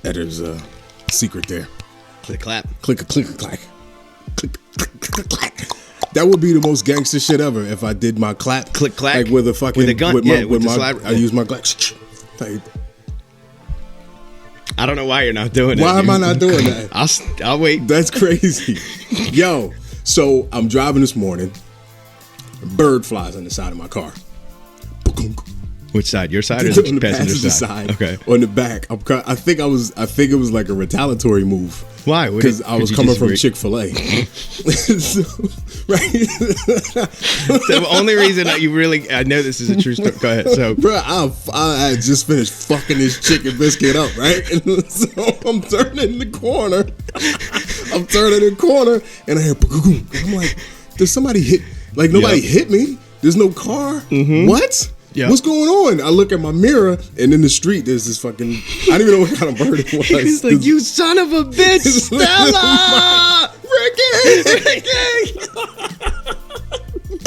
editor's secret there. Click clap. Click a clack. Click clack. That would be the most gangster shit ever if I did my clap. Click clack. Like with a fucking with a gun. With the slide. I use my clack. Like, I don't know why you're not doing it. Why am I not doing that? I'll wait. That's crazy. Yo, so I'm driving this morning. A bird flies on the side of my car. Which side? Your side or the on the passenger side? Okay. On the back. I think it was like a retaliatory move. Why? Because I was coming from Chick-fil-A. So, right? The only reason I know this is a true story. Go ahead. So, bro, I had just finished fucking this chicken biscuit up, right? And so I'm turning the corner. And I hear, I'm like, did somebody hit? Like, nobody hit me. There's no car. Mm-hmm. What? Yep. What's going on? I look at my mirror, and in the street, there's this fucking... I don't even know what kind of bird it was. He's like, you son of a bitch, Stella! Ricky!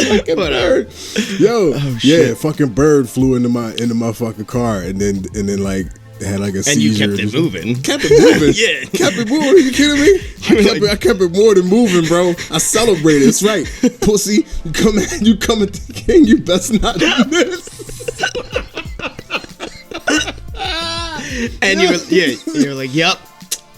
Fucking bird. Yo, fucking bird flew into my fucking car, and then like had like a seizure. And you kept it moving. Kept it moving. Yeah. Kept it moving. Are you kidding me? I kept it more than moving, bro. I celebrated. That's right. Pussy, you come at the king, you best not miss. And you're like, yep.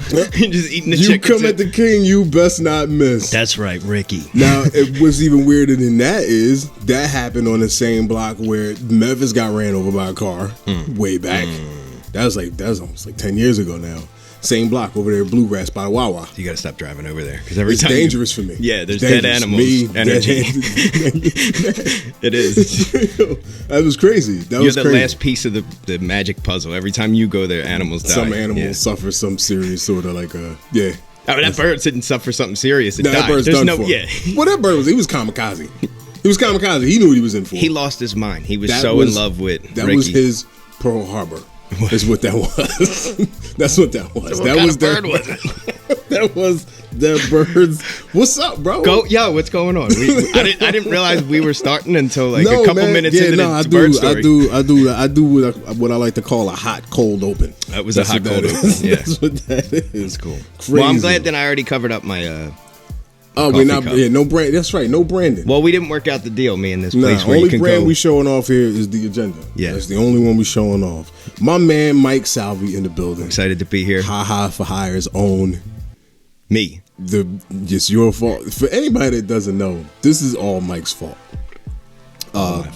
You're just eating the chicken. You come at the king, you best not miss. That's right, Ricky. Now, what's even weirder than that is that happened on the same block where Memphis got ran over by a car way back. That was almost like 10 years ago now. Same block over there, Bluegrass by the Wawa. You gotta stop driving over there because every it's time dangerous for me. Yeah, there's dead animals. Energy. It is. That was crazy. You're the last piece of the magic puzzle. Every time you go there, animals die. Some animals suffer some serious sort of like a Oh, that bird didn't suffer something serious. It died. That bird's done for. Yeah. Well, that bird he was kamikaze. He was kamikaze. He knew what he was in for. He lost his mind. He was in love with that Ricky. Was his Pearl Harbor. Is what that was. That's what that was. So what kind of bird was it? That was the birds. What's up, bro? What's going on? I didn't realize we were starting until like a couple minutes into the bird story. I do what I like to call a hot cold open. That was a hot cold open. Yeah, that's what that is. That's cool. Crazy. Well, I'm glad that I already covered up my. We're not. Yeah, no brand. That's right, no branding. Well, we didn't work out the deal, me and this place. Where only you can brand go. we showing off here is the agenda. Yeah, that's the only one we showing off. My man Mike Salvi in the building. Excited to be here. Ha for Hire's own me. It's your fault. For anybody that doesn't know, this is all Mike's fault.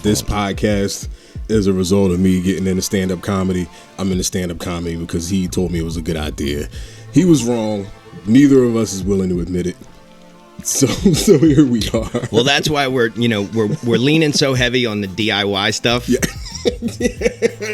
This podcast is a result of me getting into stand-up comedy. I'm into stand-up comedy because he told me it was a good idea. He was wrong. Neither of us is willing to admit it. So here we are. Well, that's why we're leaning so heavy on the DIY stuff. Yeah.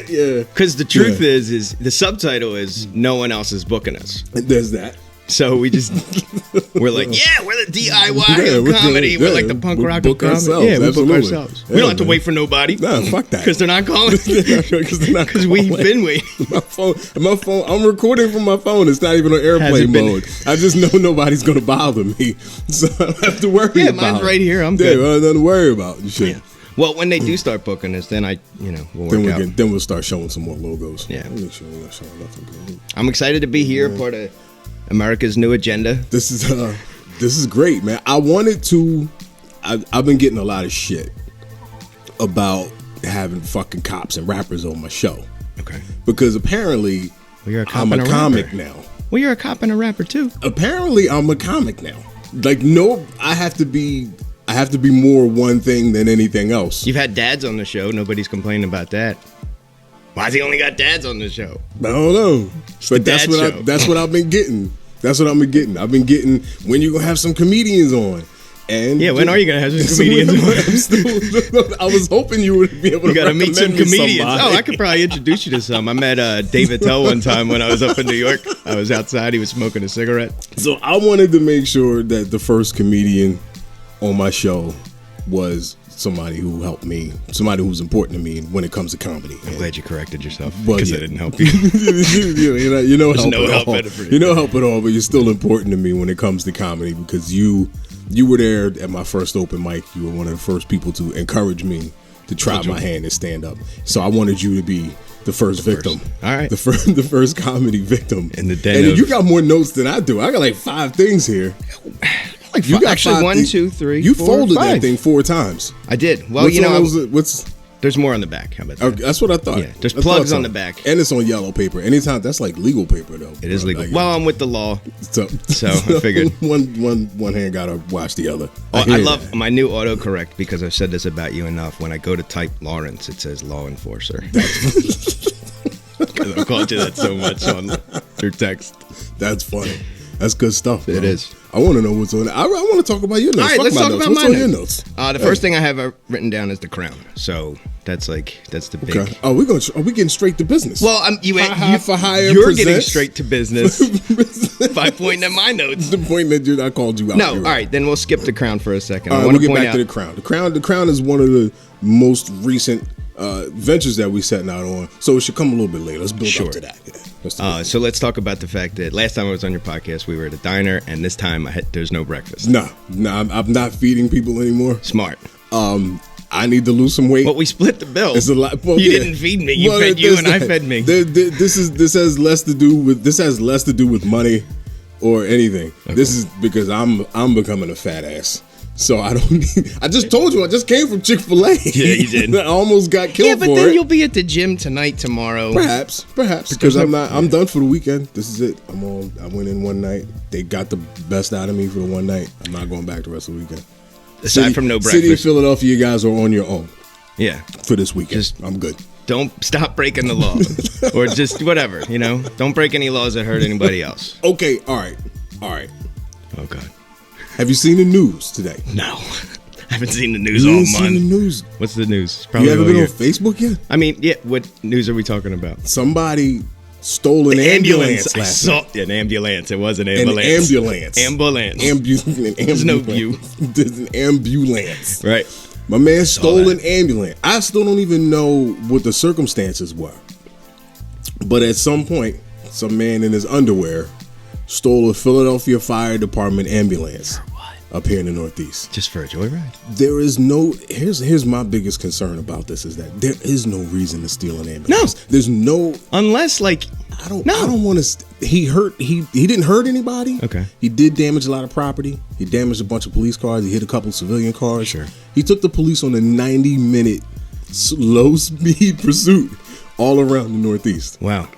Yeah. Because the truth is the subtitle is no one else is booking us. There's that. So we're like, we're the DIY of comedy. We're like the punk rock of comedy. Yeah, we book ourselves. We don't have to wait for nobody. Nah, fuck that. Because they're not calling. Because we've been waiting. My phone. I'm recording from my phone. It's not even on airplane mode. I just know nobody's gonna bother me, so I don't have to worry about it. Yeah, mine's right here. I'm good. Yeah, nothing to worry about. Shit. Yeah. Well, when they do start booking us, then we'll work out. Then we'll start showing some more logos. Yeah. Make sure we're not showing nothing good. I'm excited to be here, part of America's new agenda. This is great, man. I've been getting a lot of shit about having fucking cops and rappers on my show. Okay. Because apparently I'm a comic now. Well, you're a cop and a rapper too. Apparently I'm a comic now. Like, no, I have to be more one thing than anything else. You've had dads on the show. Nobody's complaining about that. Why's he only got dads on the show? I don't know. But that's what I've been getting. That's what I've been getting. I've been getting when you gonna have some comedians on. And when are you gonna have some comedians on? I was hoping you would be able to. You gotta meet some comedians. I could probably introduce you to some. I met David Tell one time when I was up in New York. I was outside. He was smoking a cigarette. So I wanted to make sure that the first comedian on my show was somebody who helped me, somebody who's important to me when it comes to comedy. I'm glad you corrected yourself because I didn't help you. you know There's help no at help all. You know help at all, but you're still important to me when it comes to comedy because you were there at my first open mic. You were one of the first people to encourage me to try my hand and stand up. So I wanted you to be The first victim. All right. The first comedy victim. In the den. And you got more notes than I do. I got like 5 things here. Like you got actually 1, 2, 3. You 4, folded 5. that thing 4 times. I did. Well, what's there's more on the back. How about that? Okay, that's what I thought. Yeah, there's plugs on the back. And it's on yellow paper. Anytime, that's like legal paper, though. It is legal. Well, I'm with the law. So I figured. One hand got to watch the other. I love my new autocorrect because I've said this about you enough. When I go to type Lawrence, it says law enforcer. Because I've called you that so much on your text. That's funny. That's good stuff, bro. It is. I want to know what's on it. I want to talk about your notes. All right, let's talk about what's my on your notes. The first thing I have written down is the crown. So that's the big. Okay. Oh, are we getting straight to business? Well, you're getting straight to business by pointing at my notes. The point that I called you out. No, all right, then we'll skip the crown for a second. All right, we'll get back to the crown. The crown is one of the most recent ventures that we setting out on, so it should come a little bit later. Let's build up to that. Yeah. So let's talk about the fact that last time I was on your podcast, we were at a diner, and this time there's no breakfast. No, I'm not feeding people anymore. Smart. I need to lose some weight. But we split the bill. It's a lot. Well, you didn't feed me. You fed you, and I fed me. This has less to do with money or anything. Okay. This is because I'm becoming a fat ass. So I don't need. I just told you I just came from Chick-fil-A. Yeah, you did. I almost got killed for it. Yeah, but then you'll be at the gym tonight, tomorrow. Perhaps because I'm done for the weekend. This is it. I went in one night. They got the best out of me for the one night. I'm not going back the rest of the weekend. Aside from no breakfast. City of Philadelphia, you guys are on your own. Yeah. For this weekend. I'm good. Don't stop breaking the law. Or just whatever, Don't break any laws that hurt anybody else. Okay, all right. Oh, God. Have you seen the news today? No. I haven't seen the news all month. Seen the news? What's the news? Probably you haven't been on Facebook yet? I mean, yeah. What news are we talking about? Somebody stole an ambulance last night. An ambulance. It was an ambulance. There's no view. There's an ambulance. Right. My man stole an ambulance. I still don't even know what the circumstances were. But at some point, some man in his underwear stole a Philadelphia Fire Department ambulance. For what? Up here in the Northeast. Just for a joyride? There is no. Here's my biggest concern about this is that there is no reason to steal an ambulance. No. There's no. Unless I don't want to. He didn't hurt anybody. Okay. He did damage a lot of property. He damaged a bunch of police cars. He hit a couple of civilian cars. Sure. He took the police on a 90-minute low speed pursuit all around the Northeast. Wow.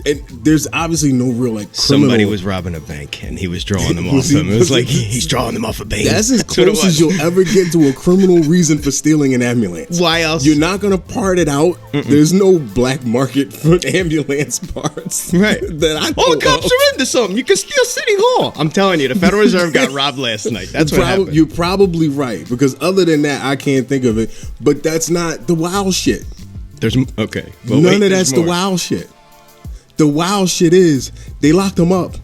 And there's obviously no real criminal. Somebody was robbing a bank and he was drawing them off him. It was like he's drawing them off a bank. That's as close as you'll ever get to a criminal reason for stealing an ambulance. Why else? You're not gonna part it out. Mm-mm. There's no black market for ambulance parts. Right. The cops are into something. You can steal City Hall. I'm telling you, the Federal Reserve got robbed last night. That's what happened. You're probably right because other than that, I can't think of it. But that's not the wild shit. Okay. Well, none of that's the wild shit. The wild shit is they locked him up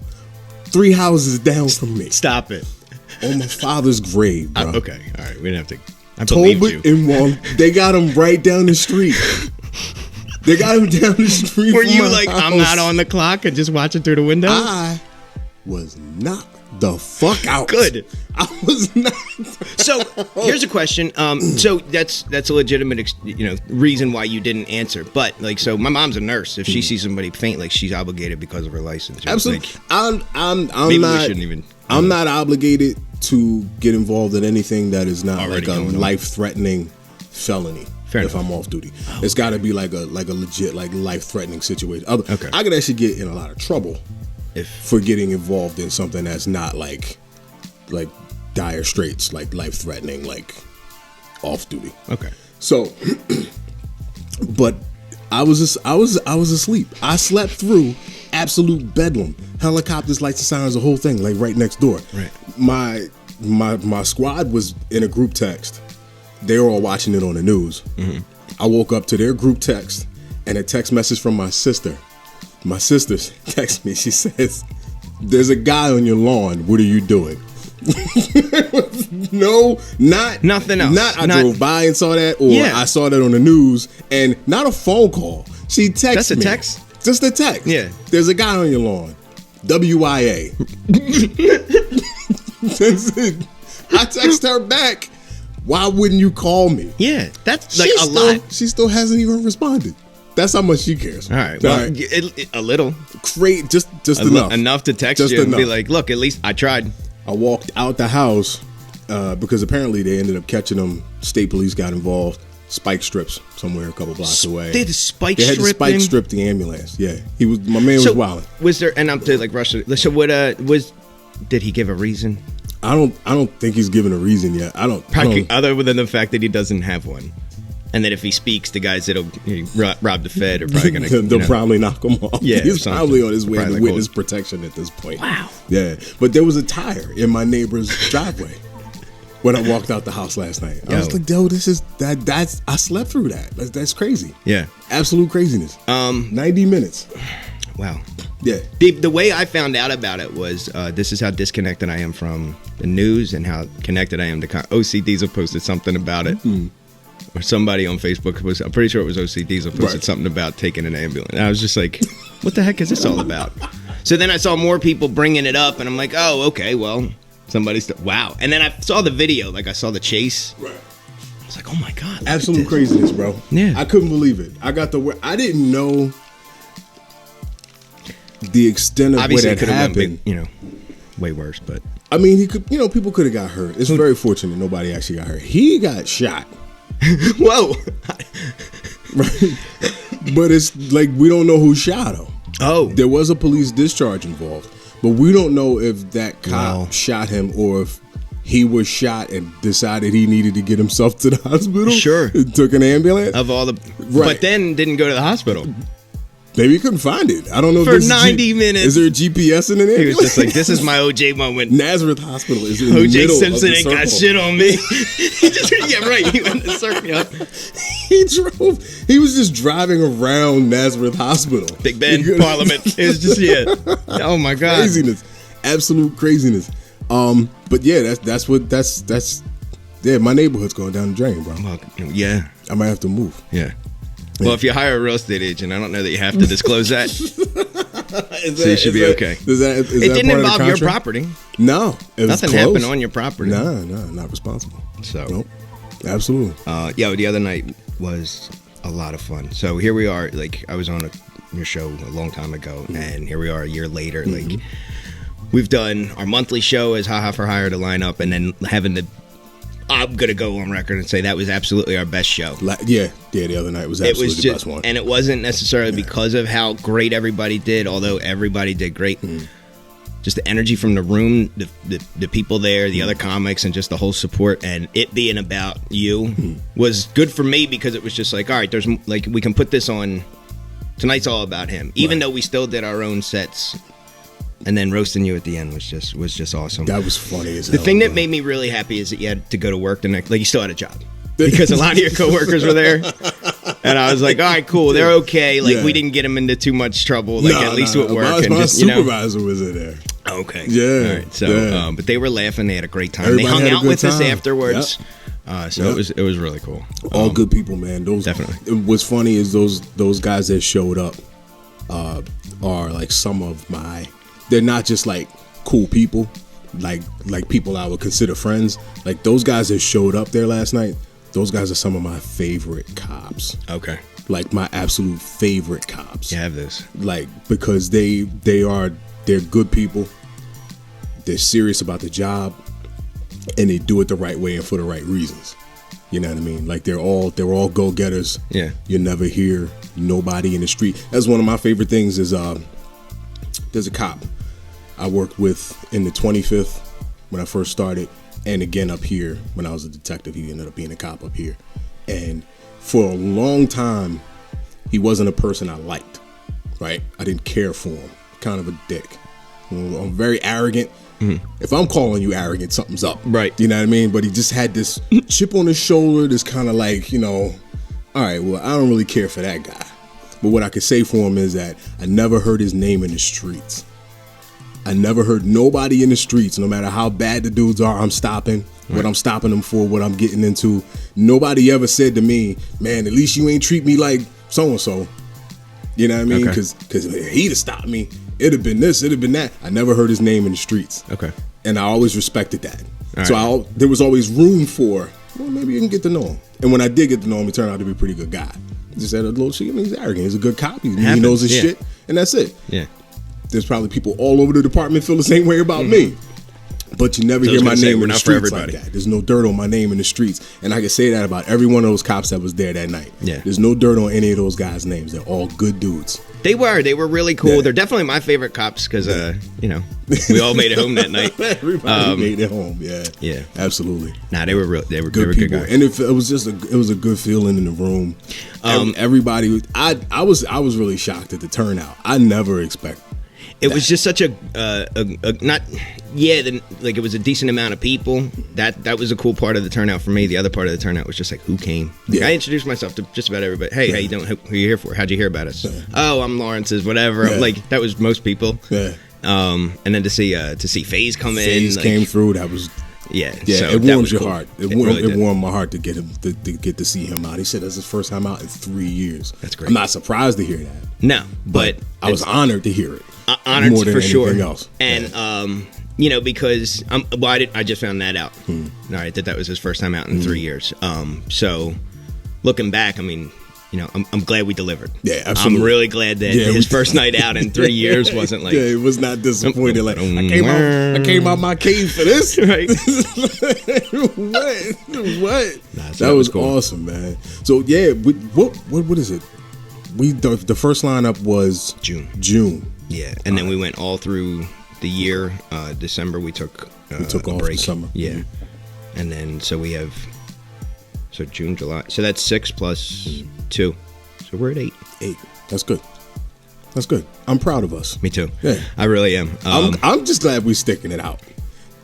3 houses down from me. Stop it. On my father's grave, bro. Okay, all right. We didn't have to. I believed you. Tolbert and Wong, they got him right down the street. They got him down the street. Were you like, house. I'm not on the clock and just watching through the window? I was knocked the fuck out. Good. I was not. So here's a question. So that's a legitimate, reason why you didn't answer. But so my mom's a nurse. If she sees somebody faint, she's obligated because of her license. Absolutely. I'm maybe not. We shouldn't even. I'm not obligated to get involved in anything that is not Already like a life-threatening felony. Fair if enough. I'm off duty, it's got to be like a legit life-threatening situation. Okay. I could actually get in a lot of trouble for getting involved in something that's not like dire straits, like life-threatening, like off duty. Okay. So, but I was asleep. I slept through absolute bedlam. Helicopters, lights and sirens, the whole thing, right next door. Right. My squad was in a group text. They were all watching it on the news. Mm-hmm. I woke up to their group text and a text message from my sister. My sister texts me. She says, "There's a guy on your lawn. What are you doing?" No, nothing else. I drove by and saw that, or I saw that on the news, and not a phone call. She texted me. That's a text? Just a text. Yeah. There's a guy on your lawn. WIA. That's it. I text her back. Why wouldn't you call me? Yeah, that's a lot. She still hasn't even responded. That's how much she cares. All right. Well, a little. Great. Just enough. Enough to text just you and enough. be like, look, at least I tried. I walked out the house because apparently they ended up catching him. State police got involved. Spike strips somewhere a couple blocks away. They had to spike They had strip to spike him? strip the ambulance. Yeah, my man was wilding. Was there? And I'm to like rush. So what? Did he give a reason? I don't think he's given a reason yet. I don't. Other than the fact that he doesn't have one, and that if he speaks, the guys that'll rob the Fed are probably gonna. They'll probably knock him off. Yeah, he's probably on his way to like witness protection at this point. Wow. Yeah, but there was a tire in my neighbor's driveway when I walked out the house last night. I was like, yo, this is that. That's I slept through that. That's crazy. Yeah, absolute craziness. 90 minutes. Wow. Yeah. The way I found out about it was this is how disconnected I am from the news and how connected I am to OC Diesel posted something about it. Mm-hmm. Or somebody on Facebook I'm pretty sure it was OC Diesel posted something about taking an ambulance. And I was just like, what the heck is this all about? So then I saw more people bringing it up and I'm like, oh, okay, well, wow. And then I saw the video, like I saw the chase. Right. I was like, oh my God. Absolute craziness, bro. Yeah. I couldn't believe it. I didn't know the extent of obviously what had happened. Way worse, but I mean, he could, people could have got hurt. It's very fortunate nobody actually got hurt. He got shot. Whoa. Right. But it's like we don't know who shot him. Oh. There was a police discharge involved, but we don't know if that cop shot him or if he was shot and decided he needed to get himself to the hospital. Sure. Took an ambulance. But then didn't go to the hospital. Maybe he couldn't find it. I don't know. For 90 minutes. Is there a GPS in it? He was just like, this is my OJ moment. Nazareth Hospital is in the OJ middle Simpson of the ain't got circle. shit on me. Yeah, right. He went to circle. He was just driving around Nazareth Hospital. Big Ben, Parliament. It was just, oh my God. Craziness. Absolute craziness. But yeah, that's my neighborhood's going down the drain, bro. Well, yeah. I might have to move. Yeah. Well, if you hire a real estate agent, I don't know that you have to disclose that. So you should be okay. It didn't involve your property. No. Nothing happened on your property. No, not responsible. So. Nope. Absolutely. The other night was a lot of fun. So here we are. Like, I was on your show a long time ago, and here we are a year later. Mm-hmm. Like, we've done our monthly show as Ha Ha for Hire to line up, and then I'm going to go on record and say that was absolutely our best show. The other night was absolutely the best one. And it wasn't necessarily because of how great everybody did, although everybody did great. Mm. Just the energy from the room, the people there, the other comics, and just the whole support, and it being about you was good for me because it was just like, all right, there's like we can put this on. Tonight's all about him, even though we still did our own sets. And then roasting you at the end was just awesome. That was funny as hell. The thing that made me really happy is that you had to go to work the next, like you still had a job. Because a lot of your coworkers were there. And I was like, all right, cool. They're okay. Like, we didn't get them into too much trouble, like at least with work. My supervisor was in there. Okay. Yeah. All right. So, but they were laughing. They had a great time. Everybody they hung out with us afterwards. Yep. So it was really cool. All good people, man. Definitely. What's funny is those guys that showed up are like some of my. They're not just like cool people, like people I would consider friends. Like those guys that showed up there last night, those guys are some of my favorite cops. Okay. Like my absolute favorite cops. You have this. Like because they're good people. They're serious about the job, and they do it the right way and for the right reasons. You know what I mean? Like they're all go-getters. Yeah. You never hear nobody in the street. That's one of my favorite things is there's a cop I worked with in the 25th when I first started, and again up here when I was a detective. He ended up being a cop up here, and for a long time he wasn't a person I liked. Right? I didn't care for him. Kind of a dick. I'm very arrogant. Mm-hmm. If I'm calling you arrogant, something's up. Right. You know what I mean? But he just had this chip on his shoulder, this kind of like, all right, well, I don't really care for that guy. But what I could say for him is that I never heard his name in the streets. I never heard nobody in the streets, no matter how bad the dudes are, I'm stopping. Right. What I'm stopping them for, what I'm getting into. Nobody ever said to me, man, at least you ain't treat me like so-and-so. You know what I mean? Because he'd have stopped me. It'd have been this, it'd have been that. I never heard his name in the streets. Okay. And I always respected that. So there was always room for, well, maybe you can get to know him. And when I did get to know him, he turned out to be a pretty good guy. Just had a little shit. I mean, he's arrogant. He's a good cop. He knows his shit, and that's it. Yeah. There's probably people all over the department feel the same way about me. But you never hear my name in the streets like that. There's no dirt on my name in the streets. And I can say that about every one of those cops that was there that night. Yeah. There's no dirt on any of those guys' names. They're all good dudes. They were really cool. Yeah. They're definitely my favorite cops because, you know, we all made it home that night. Everybody made it home. Yeah. Yeah. Absolutely. Nah, they were good people. Good guys. And it was a good feeling in the room. Everybody, I was really shocked at the turnout. I never expected. It was just such it was a decent amount of people. That was a cool part of the turnout for me. The other part of the turnout was just like, who came? Like, I introduced myself to just about everybody. Hey, how you doing? Who are you here for? How'd you hear about us? Oh, I'm Lawrence's, whatever. Yeah. Like, that was most people. Yeah. And then to see FaZe come in. FaZe came through. That was... Yeah, so it warms your heart. It warmed my heart to get him to get to see him out. He said that's his first time out in 3 years. That's great. I'm not surprised to hear that. No, but I was honored to hear it. Honored more than for anything sure. Else. And you know, because I just found that out. All right, that was his first time out in 3 years. So looking back, I mean, you know, I'm glad we delivered. Yeah, absolutely. I'm really glad that his first night out in 3 years wasn't like... Yeah, it was not disappointed. Like, I came out my cave for this? Right. What? Nah, that was cool. Awesome, man. So, yeah, what is it? The first lineup was... June. Yeah, and then we went all through the year. December, we took off break. The summer. Yeah. And then, so we have... So June, July. So that's 6 plus 2. So we're at 8. 8. That's good. That's good. I'm proud of us. Me too. Yeah. I really am. I'm just glad we're sticking it out.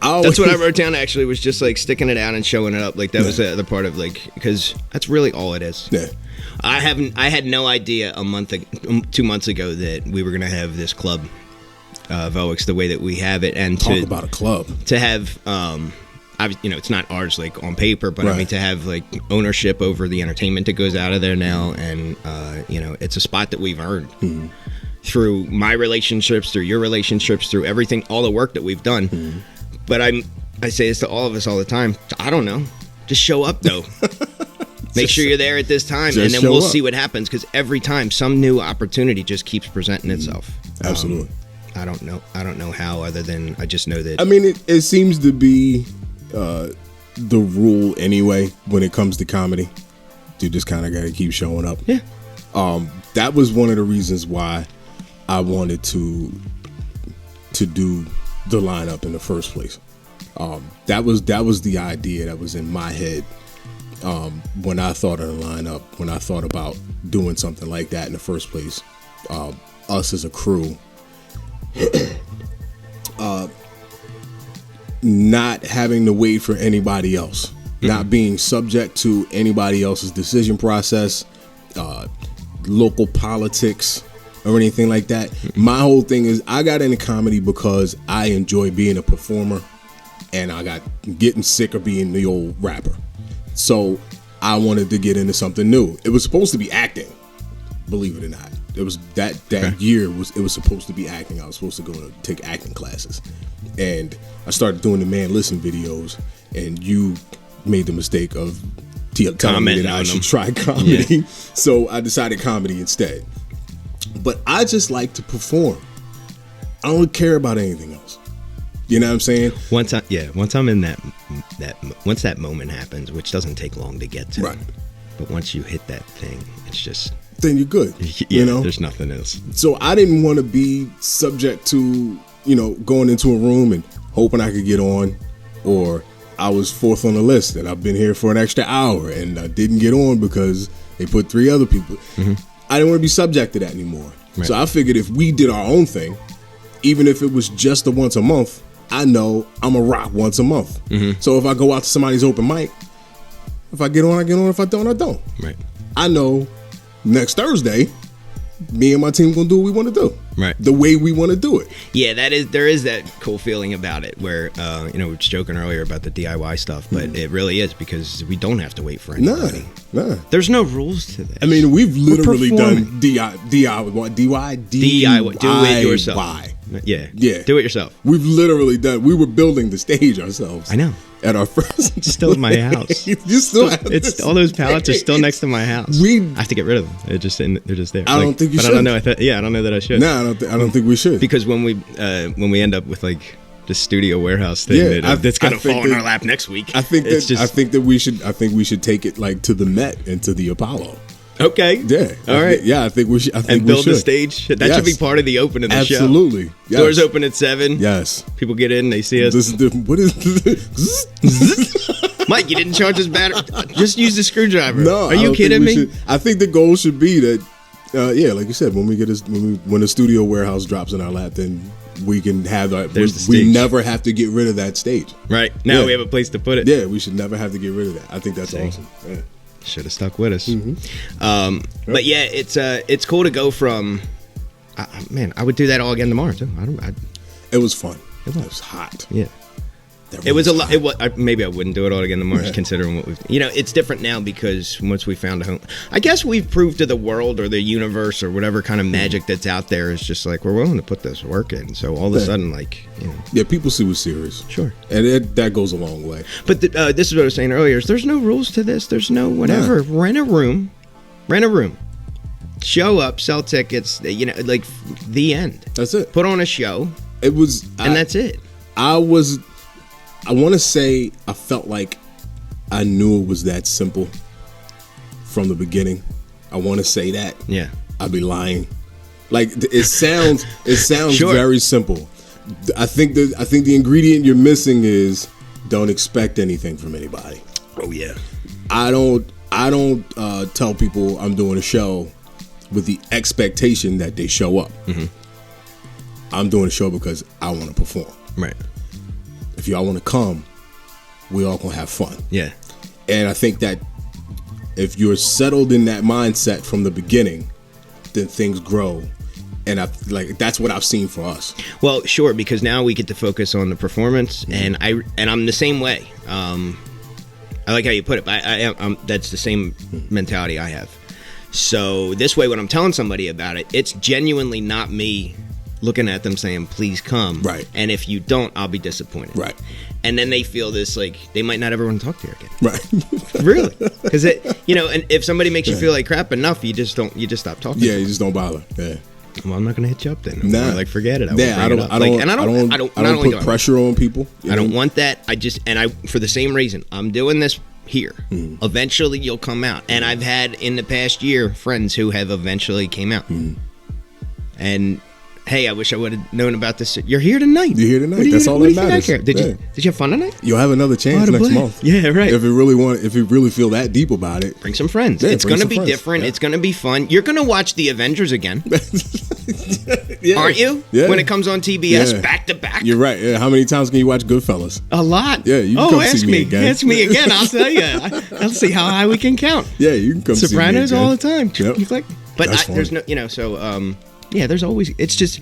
That's what I wrote down, actually, was just like sticking it out and showing it up. Like, that was the other part of, like, because that's really all it is. Yeah. I had no idea 2 months ago that we were going to have this club, Voix, the way that we have it. And talk about a club. To have... you know, it's not ours like on paper, but right. I mean, to have like ownership over the entertainment that goes out of there now, and you know, it's a spot that we've earned through my relationships, through your relationships, through everything, all the work that we've done. But I say this to all of us all the time. I don't know, just show up though. Make sure you're there at this time, and then we'll see what happens. Because every time, some new opportunity just keeps presenting itself. Absolutely. I don't know how, other than I just know that. I mean, it seems to be. The rule anyway when it comes to comedy. You just kind of got to keep showing up. Yeah. That was one of the reasons why I wanted to do the lineup in the first place. That was the idea that was in my head when I thought of the lineup, when I thought about doing something like that in the first place. Us as a crew. Not having to wait for anybody else, not being subject to anybody else's decision process, local politics, or anything like that. My whole thing is I got into comedy because I enjoy being a performer, and I got getting sick of being the old rapper. So I wanted to get into something new. It was supposed to be acting, believe it or not. It was that year it was supposed to be acting. I was supposed to go to take acting classes, and I started doing the Man Listen videos, and you made the mistake of telling me that I should try comedy. Yeah. So I decided comedy instead. But I just like to perform. I don't care about anything else. You know what I'm saying? Once I'm in that once that moment happens, which doesn't take long to get to, right? But once you hit that thing, it's just. Then you're good. Yeah, you know, there's nothing else. So I didn't want to be subject to, you know, going into a room and hoping I could get on, or I was fourth on the list and I've been here for an extra hour and I didn't get on because they put 3 other people. I didn't want to be subject to that anymore. Right. So I figured if we did our own thing, even if it was just a once a month, I know I'm a rock once a month. So if I go out to somebody's open mic, if I get on, I get on. If I don't, I don't. Right. I know next Thursday, me and my team gonna do what we want to do, right? The way we want to do it. Yeah, there is that cool feeling about it where you know, we were joking earlier about the DIY stuff, but it really is because we don't have to wait for anybody. Nah. There's no rules to this. I mean, we've literally done DIY, do it yourself. Yeah. Yeah. Do it yourself. We've literally done. We were building the stage ourselves. I know. At our first. It's still at my house. You still have It's all those pallets are still next to my house. I have to get rid of them. They're just there. I don't think you should. I don't know. I don't know that I should. No, I don't think we should. Because when we end up with like the studio warehouse thing that's gonna fall in our lap next week. I think we should take it like to the Met and to the Apollo. Okay. Yeah. All right. I think we should. And build the stage. That should be part of the open of the show. Absolutely. Yes. Doors open at 7. Yes. People get in. They see us. What is this? Mike, you didn't charge us battery. Just use the screwdriver. No. Are you kidding me? I think the goal should be that. Like you said, when the studio warehouse drops in our lap, then we can have that. We never have to get rid of that stage. Right. Now we have a place to put it. Yeah, we should never have to get rid of that. I think that's awesome. Yeah. Should have stuck with us. But yeah, it's cool to go from. I would do that all again tomorrow too. It was fun. It was hot. Yeah. It was a lot. Maybe I wouldn't do it all again tomorrow, considering what we've. It's different now because once we found a home, I guess we've proved to the world or the universe or whatever kind of magic that's out there is just like we're willing to put this work in. So all of a sudden, yeah, people see we're serious. Sure, and that goes a long way. But this is what I was saying earlier: is there's no rules to this. There's no whatever. Rent a room, show up, sell tickets. Like the end. That's it. Put on a show. It was, and that's it. I want to say I felt like I knew it was that simple from the beginning. I want to say that. Yeah. I'd be lying. Like it sounds Sure. very simple. I think the ingredient you're missing is don't expect anything from anybody. Oh yeah. I don't tell people I'm doing a show with the expectation that they show up. Mm-hmm. I'm doing a show because I want to perform. Right. If y'all want to come, we all gonna have fun. Yeah. And I think that if you're settled in that mindset from the beginning, then things grow. And that's what I've seen for us. Well, sure, because now we get to focus on the performance, and I'm the same way. I like how you put it, but that's the same mentality I have. So this way, when I'm telling somebody about it, it's genuinely not me looking at them saying, please come. Right. And if you don't, I'll be disappointed. Right. And then they feel this, like, they might not ever want to talk to you again. Right. Really. Because and if somebody makes you feel like crap enough, you just stop talking. Yeah, you just don't bother. Yeah. Well, I'm not going to hit you up then. Nah. Like, forget it. I don't put pressure on people. I don't want that. For the same reason, I'm doing this here. Mm. Eventually you'll come out. And I've had in the past year friends who have eventually came out. Mm. And hey, I wish I would have known about this. You're here tonight. You're here tonight. That's all that matters. Did you have fun tonight? You'll have another chance next month. Yeah, right. If you really feel that deep about it, bring some friends. Yeah, it's going to be different. Yeah. It's going to be fun. You're going to watch the Avengers again. Yeah. Aren't you? Yeah. When it comes on TBS back to back. You're right. Yeah. How many times can you watch Goodfellas? A lot. Yeah, you can come ask see me again. Ask me again. I'll tell you. I'll see how high we can count. Yeah, you can come Sopranos see me again. all the time. Yep. But there's no, there's always, it's just,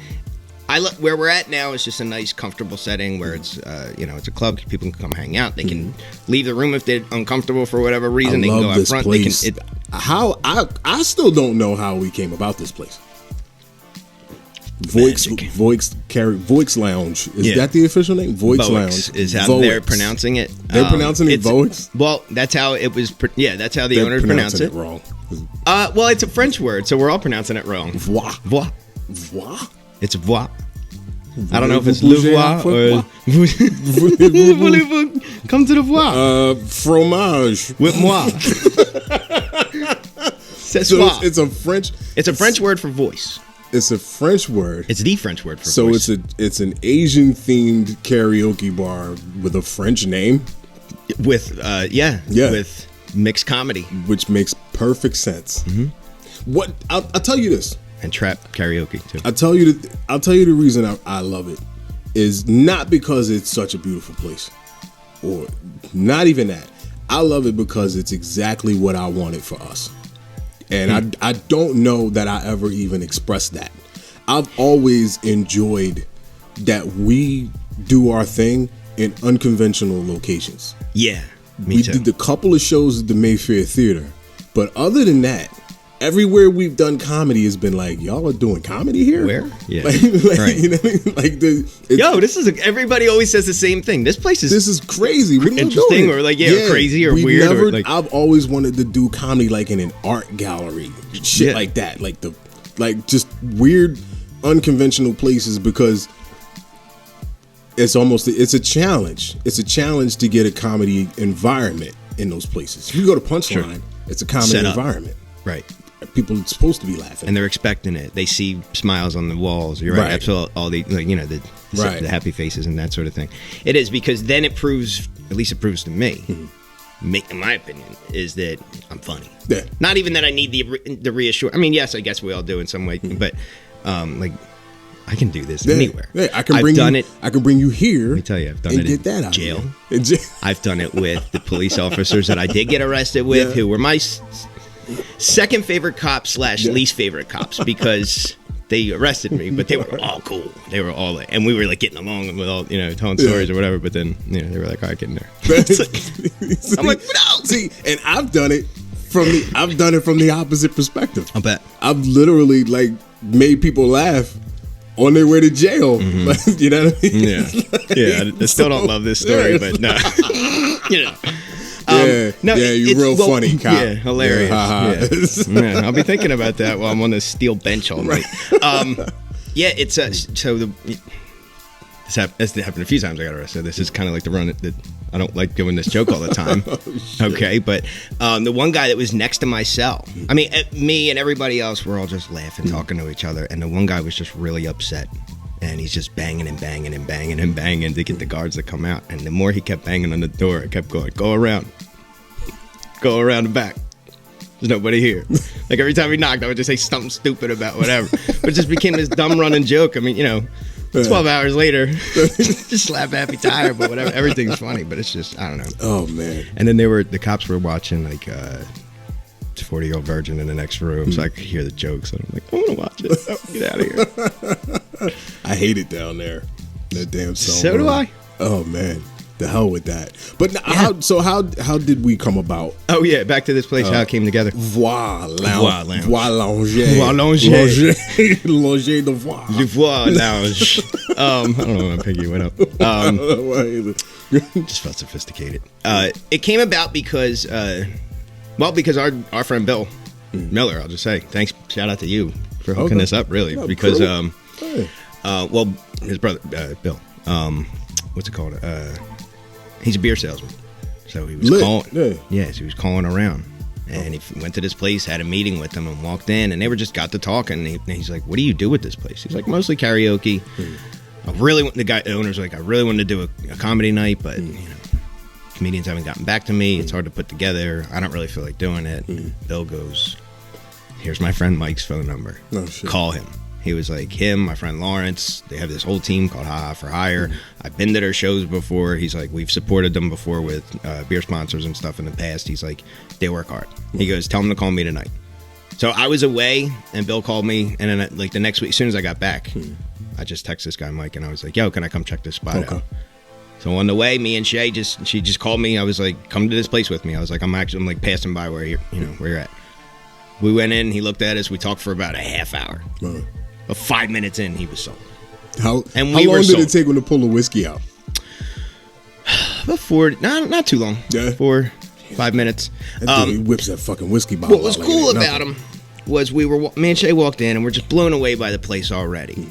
where we're at now is just a nice, comfortable setting where it's, it's a club. People can come hang out. They can leave the room if they're uncomfortable for whatever reason. They can go out front. Place. I still don't know how we came about this place. Voix Lounge. Is that the official name? Voix Lounge is how they're pronouncing it. They're pronouncing it Voix? Well, that's how it was. That's how the owners pronounce it. Wrong. Well, it's a French word, so we're all pronouncing it wrong. Voix. Voix. Voix. It's voix. I don't know if it's le voix or voulez-vous come to the voix. Fromage with moi. So it's a French. It's a French word for voice. It's a French word. It's the French word for voice. So it's an Asian themed karaoke bar with a French name. With with mixed comedy, which makes perfect sense. Mm-hmm. What I'll tell you this. And trap karaoke too. I'll tell you the reason I love it is not because it's such a beautiful place, or not even that. I love it because it's exactly what I wanted for us, and I don't know that I ever even expressed that. I've always enjoyed that we do our thing in unconventional locations. Yeah, we did a couple of shows at the Mayfair Theater, but other than that, everywhere we've done comedy has been like, y'all are doing comedy here? Where? Yeah. Right. You know what I mean? Like this is everybody always says the same thing. This is crazy. What are you interesting doing? Or like crazy or weird. Or like, I've always wanted to do comedy like in an art gallery, shit like that, like just weird, unconventional places because it's a challenge. It's a challenge to get a comedy environment in those places. If you go to Punchline, it's a comedy environment, right? People are supposed to be laughing, and they're expecting it. They see smiles on the walls. You're right. Absolutely, all the the happy faces and that sort of thing. It is because then it proves, at least it proves to me, in my opinion, is that I'm funny. Yeah. Not even that I need the reassurance. I mean, yes, I guess we all do in some way, but like I can do this anywhere. Yeah, I can bring you here. Let me tell you, I've done it in jail. I've done it with the police officers that I did get arrested with, who were my second favorite cops / least favorite cops because they arrested me, but they were all cool. They were all and we were like getting along with all telling stories or whatever. But then they were like, all right, get in there. I'm like, no. See, and I've done it from the opposite perspective. I'll bet. I've literally like made people laugh on their way to jail. You know what I mean? Yeah. I still don't love this story, but no. You're real funny, cop. Yeah, hilarious. Yeah. I'll be thinking about that while I'm on this steel bench all night. It's this happened a few times I got arrested. This is kind of like the run that I don't like doing this joke all the time. Okay, but the one guy that was next to my cell, I mean, me and everybody else were all just laughing, talking to each other, and the one guy was just really upset. And he's just banging and banging and banging and banging to get the guards to come out. And the more he kept banging on the door, it kept going, go around the back. There's nobody here. Like every time he knocked, I would just say something stupid about whatever. But it just became this dumb running joke. I mean, 12 hours later, just slap happy tire, but whatever. Everything's funny, but it's just, I don't know. Oh, man. And then the cops were watching like 40-Year-Old Virgin in the next room, so I could hear the jokes. And I'm like, I want to watch it. Oh, get out of here. I hate it down there. That damn cell. So do I. Oh man, the hell with that. But how did we come about? Oh yeah, back to this place. How it came together. Voir Lounge. Lounge de Voir. Le Voir Lounge. I don't know when my piggy went up. Just felt sophisticated. It came about because our friend Bill Miller. I'll just say thanks. Shout out to you for hooking this up. Really, because his brother Bill. What's it called? He's a beer salesman. So he was calling. So he was calling around, and he went to this place, had a meeting with them, and walked in, and they got to talking. And he's like, "What do you do with this place?" He's like, "Mostly karaoke." The owner's like, "I really wanted to do a comedy night, but comedians haven't gotten back to me. It's hard to put together. I don't really feel like doing it." Bill goes, "Here's my friend Mike's phone number. Call him." He was like, my friend Lawrence, they have this whole team called Ha for Hire. I've been to their shows before. He's like, we've supported them before with beer sponsors and stuff in the past. He's like, they work hard. He goes, tell them to call me tonight. So I was away, and Bill called me, and then like the next week, as soon as I got back, I just texted this guy Mike, and I was like, yo, can I come check this spot out? So on the way, me and Shay she just called me. I was like, come to this place with me. I was like, I'm like passing by where you're at. We went in, he looked at us, we talked for about a half hour. But 5 minutes in, he was sold. How long did it take him to pull the whiskey out? Not too long. Yeah. 4-5 minutes. He whips that fucking whiskey bottle. What was cool about him was me and Shay walked in, and we're just blown away by the place already.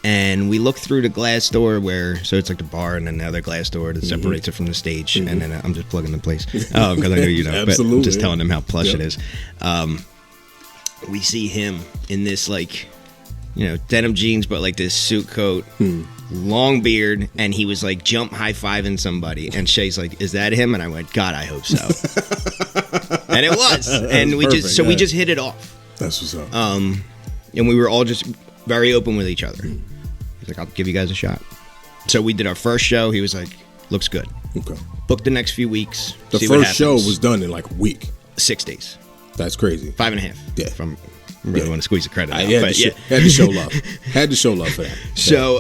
And we looked through the glass door so it's like the bar and then the other glass door that separates it from the stage. And then I'm just plugging the place because I know you know. But I'm just telling them how plush it is. We see him in this like, denim jeans, but like this suit coat, long beard, and he was like jump high-fiving somebody. And Shay's like, is that him? And I went, God, I hope so. And it was. And we just hit it off. That's what's up. And we were all just very open with each other. He's like, I'll give you guys a shot. So we did our first show. He was like, looks good. Okay. Booked the next few weeks. The first show was done in like a week. 6 days. That's crazy. 5.5. Yeah. From really want to squeeze the credit out. Had to show love. Had to show love for that. So,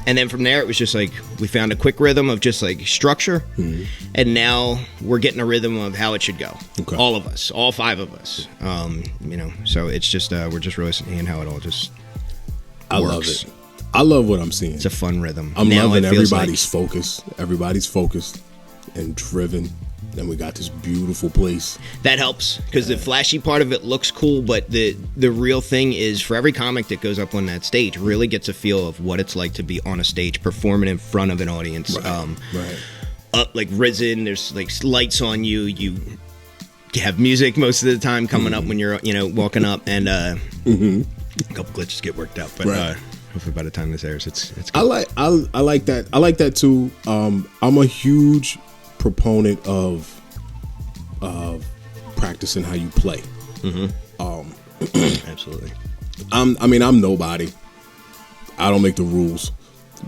And then from there, it was just like we found a quick rhythm of just like structure, and now we're getting a rhythm of how it should go. Okay. All of us, all 5 of us. So it's just we're just really seeing how it all just I works. love it. I love what I'm seeing. It's a fun rhythm. I'm now loving it feels everybody's focus. Everybody's focused and driven. Then we got this beautiful place. That helps because the flashy part of it looks cool, but the real thing is for every comic that goes up on that stage really gets a feel of what it's like to be on a stage performing in front of an audience. Right. Up like risen, there's like lights on you. You have music most of the time coming up when you're walking up, and a couple glitches get worked out, but hopefully by the time this airs, it's good. I like that. I like that too. I'm a huge proponent of practicing how you play. Absolutely. I'm nobody. I don't make the rules,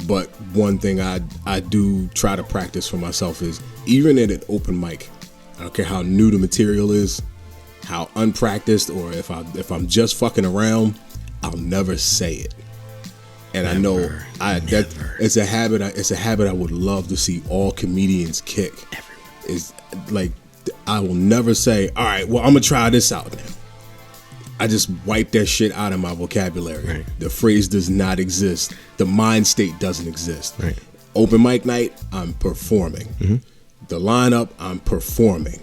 but one thing I do try to practice for myself is even at an open mic, I don't care how new the material is, how unpracticed, or if I'm just fucking around, I'll never say it. And I know that it's a habit. It's a habit I would love to see all comedians kick. Is like I will never say, all right, well, I'm gonna try this out now. I just wipe that shit out of my vocabulary. Right. The phrase does not exist. The mind state doesn't exist. Right. Open mic night, I'm performing. The lineup, I'm performing.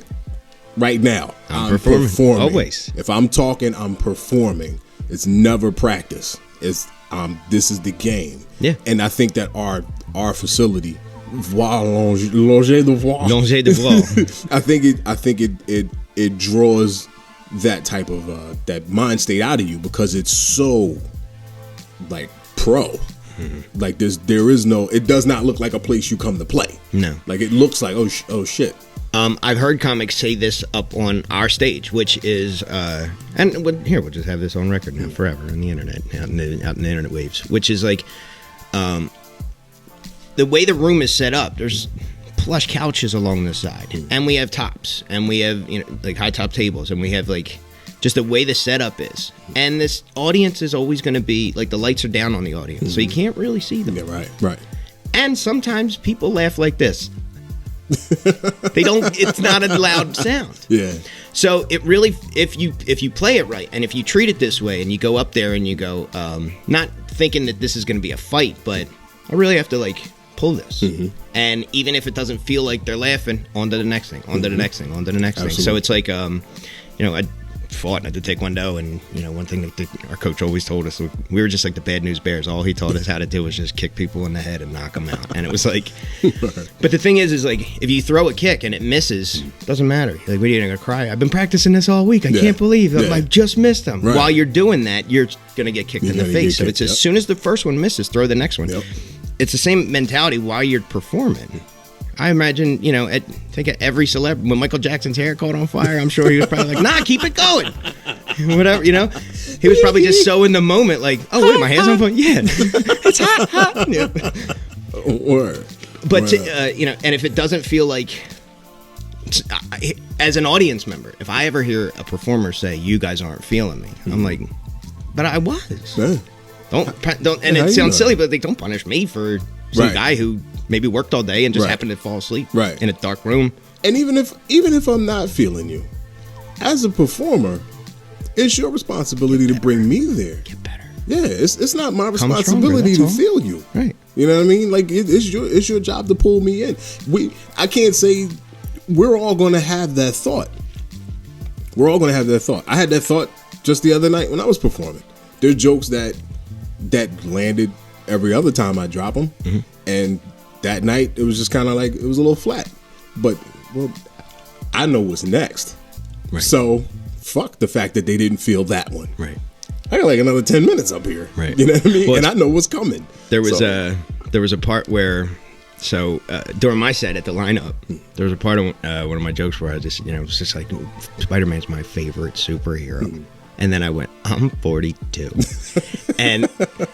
Right now, I'm performing. Always. If I'm talking, I'm performing. It's never practice. It's this is the game. Yeah. And I think that our facility, Longe de Voir. Longe de Voir. I think it draws that type of that mind state out of you because it's so like pro. Like there is no. It does not look like a place you come to play. No. Like it looks like oh shit. I've heard comics say this up on our stage, which is, we'll just have this on record now forever on the internet, out in the internet waves, which is like, the way the room is set up, there's plush couches along the side, and we have tops, and we have, like high top tables, and we have like, just the way the setup is. And this audience is always going to be, like the lights are down on the audience, so you can't really see them. Yeah, right. And sometimes people laugh like this. They don't. It's not a loud sound. Yeah. So it really, if you play it right, and if you treat it this way, and you go up there and you go, not thinking that this is going to be a fight, but I really have to like pull this. And even if it doesn't feel like they're laughing, on to the next thing, on to the next thing, on to the next thing. So it's like, I fought and I did Taekwondo, and one thing that our coach always told us, we were just like the Bad News Bears. All he taught us how to do was just kick people in the head and knock them out. And it was like, but the thing is like if you throw a kick and it misses, doesn't matter. You're like, what are you gonna cry? I've been practicing this all week. I can't believe I just missed them. Right. While you're doing that, you're gonna get kicked in the face. So it's as soon as the first one misses, throw the next one. It's the same mentality while you're performing. I imagine, take every celebrity. When Michael Jackson's hair caught on fire, I'm sure he was probably like, nah, keep it going. Whatever, He was probably just so in the moment, like, oh, wait, my hair's on fire? Yeah. It's hot. Yeah. Word. But, and if it doesn't feel like, as an audience member, if I ever hear a performer say, you guys aren't feeling me, I'm like, but I was. Yeah. Don't, and it sounds silly, but they don't punish me for some guy who maybe worked all day and just happened to fall asleep in a dark room. And even if I'm not feeling you, as a performer, it's your responsibility to bring me there. Get better. Yeah, it's not my responsibility to feel you. Right. You know what I mean? Like it's your job to pull me in. I can't say we're all going to have that thought. We're all going to have that thought. I had that thought just the other night when I was performing. There's jokes that landed every other time I drop them, and that night it was just kind of like it was a little flat. But I know what's next, so fuck the fact that they didn't feel that one. Right. I got like another 10 minutes up here. Right. You know what I mean? And I know what's coming. There was a part where. So during my set at the lineup, there was a part of one of my jokes where I just, it was just like, Spider-Man's my favorite superhero. And then I went, I'm 42. And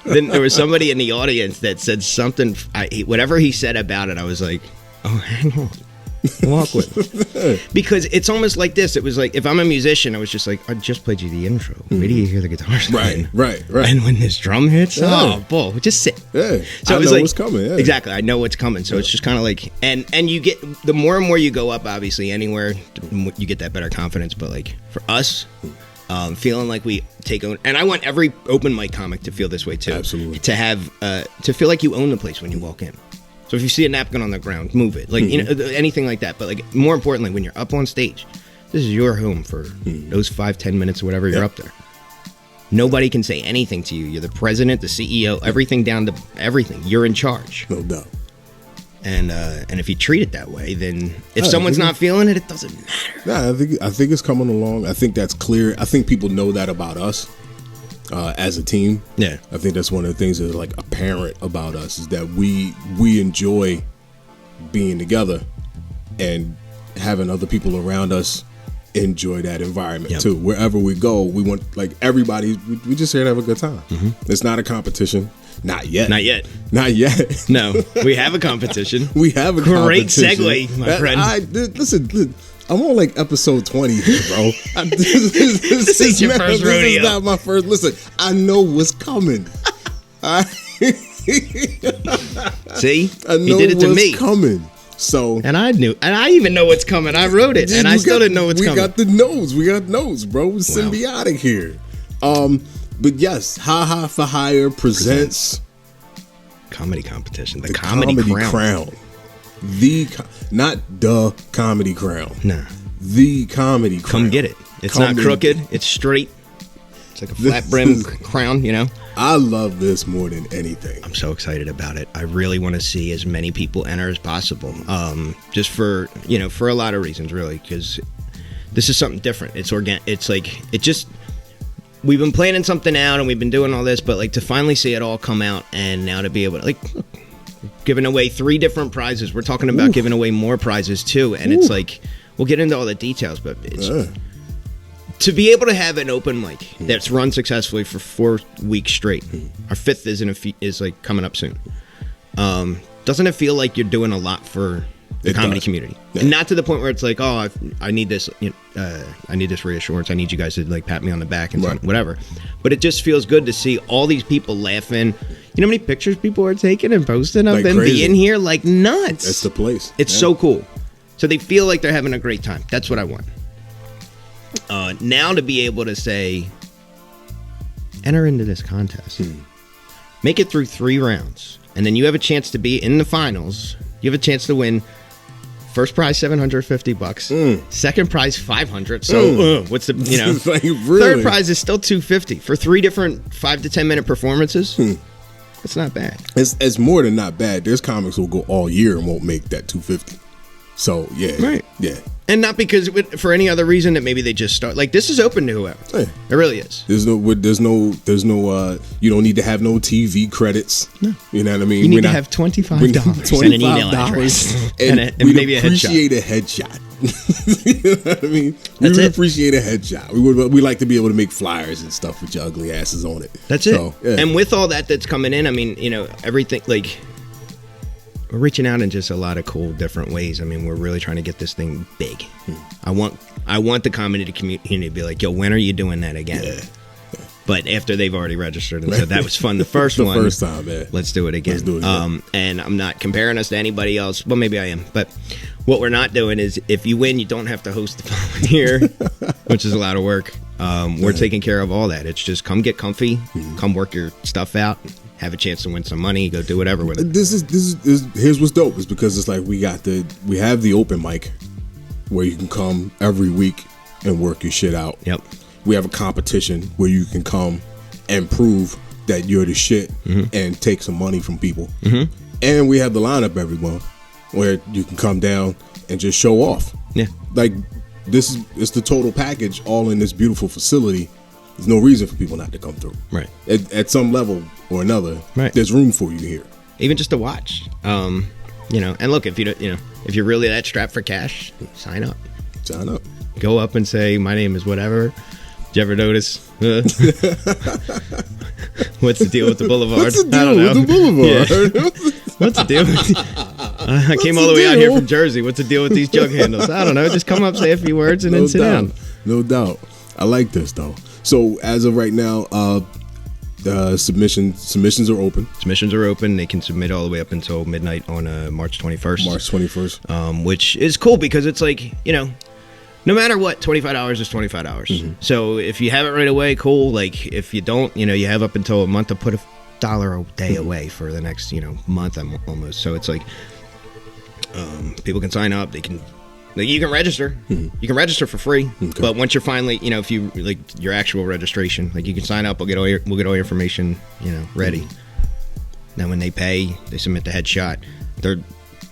then there was somebody in the audience that said something, whatever he said about it, I was like, oh, hang on. Walk with me. Because it's almost like this. It was like, if I'm a musician, I was just like, I just played you the intro. Where do you hear the guitars playing? Right. And when this drum hits, bull, just sit. Yeah. So I it was know like, what's coming. Yeah. Exactly. I know what's coming. So it's just kind of like, and you get, the more and more you go up, obviously, anywhere, you get that better confidence. But like for us, feeling like we take own, and I want every open mic comic to feel this way too. Absolutely. To have, to feel like you own the place when you walk in. So if you see a napkin on the ground, move it. Like, you know, anything like that. But like, more importantly, when you're up on stage, this is your home for those 5-10 minutes or whatever you're up there. Nobody can say anything to you. You're the president, the CEO, everything down to everything. You're in charge. No doubt. And if you treat it that way, then if someone's not feeling it, it doesn't matter. Nah, I think it's coming along. I think that's clear. I think people know that about us as a team. Yeah, I think that's one of the things that's like apparent about us is that we enjoy being together and having other people around us enjoy that environment too. Wherever we go, we want like everybody. We just here to have a good time. It's not a competition. Not yet. Not yet. Not yet. No, we have a competition. We have a great competition. segue, my friend. Listen, I'm on like episode 20 here, bro. This is your first rodeo. This is not my first. Listen, I know what's coming. See, I know he did it to me. Coming. So, and I knew, and I even know what's coming. I wrote it, and I still didn't know what's coming. We got the nose. We got nose, bro. We're symbiotic here. But yes, Ha Ha for Hire presents comedy competition. The comedy crown. Not the comedy crown. Nah. The comedy crown. Come get it. It's not crooked. It's straight. It's like a flat brim crown, you know? I love this more than anything. I'm so excited about it. I really want to see as many people enter as possible. Just for, you know, for a lot of reasons, really, because this is something different. It's It's like, it just... We've been planning something out and we've been doing all this, but like to finally see it all come out and now to be able to like giving away 3 different prizes. We're talking about giving away more prizes too. And it's like, we'll get into all the details, but it's to be able to have an open mic that's run successfully for 4 weeks straight. Our 5th is like coming up soon. Doesn't it feel like you're doing a lot for the comedy community? And not to the point where it's like, oh, I need this, I need this reassurance. I need you guys to like pat me on the back and whatever. But it just feels good to see all these people laughing. You know how many pictures people are taking and posting of them being here like nuts? That's the place. It's so cool. So they feel like they're having a great time. That's what I want. Now to be able to say, enter into this contest, make it through 3 rounds, and then you have a chance to be in the finals. You have a chance to win. First prize $750. Second prize $500. So what's the like, really? Third prize is still $250 for 3 different 5 to 10 minute performances. It's not bad. It's more than not bad. There's comics who'll go all year and won't make that $250. So yeah, and not because for any other reason that maybe they just start. Like this is open to whoever. It really is. There's no. You don't need to have no TV credits. No. You know what I mean? You need to have $25 and an email address and maybe a headshot. Appreciate a headshot. You know what I mean? We would appreciate a headshot. We like to be able to make flyers and stuff with your ugly asses on it. That's it. And with all that's coming in, I mean, you know, everything like. We're reaching out in just a lot of cool different ways. I mean, we're really trying to get this thing big. I want the comedy community to be like, yo, when are you doing that again? Yeah. But after they've already registered and said that was fun the first one. First time, man. Let's do it again. And I'm not comparing us to anybody else. Well, maybe I am. But what we're not doing is if you win, you don't have to host the following year, which is a lot of work. We're taking care of all that. It's just come get comfy, come work your stuff out. Have a chance to win some money, go do whatever with it. This is here's what's dope is because it's like we have the open mic where you can come every week and work your shit out. Yep. We have a competition where you can come and prove that you're the shit and take some money from people. And we have the lineup every month where you can come down and just show off. Yeah. Like it's the total package all in this beautiful facility. There's no reason for people not to come through. Right. At some level or another, there's room for you here. Even just to watch. You know, and look, if you're really that strapped for cash, sign up. Sign up. Go up and say, my name is whatever. Did you ever notice? What's the deal with the boulevard? What's the deal with the boulevard? Yeah. What's the deal with I came all the way out here from Jersey. What's the deal with these jug handles? I don't know. Just come up, say a few words, and then sit down. No doubt. I like this though. So as of right now, the submissions are open. Submissions are open. They can submit all the way up until midnight on March 21st. March 21st. Which is cool because it's like, no matter what, $25 is $25. Mm-hmm. So if you have it right away, cool. Like if you don't, you have up until a month to put $1 a day away for the next, month almost. So it's like people can sign up. They can, you can register. Mm-hmm. You can register for free. Okay. But once you're finally, if you like your actual registration, like you can sign up. We'll get all your information, ready. Mm-hmm. Then when they pay, they submit the headshot. They're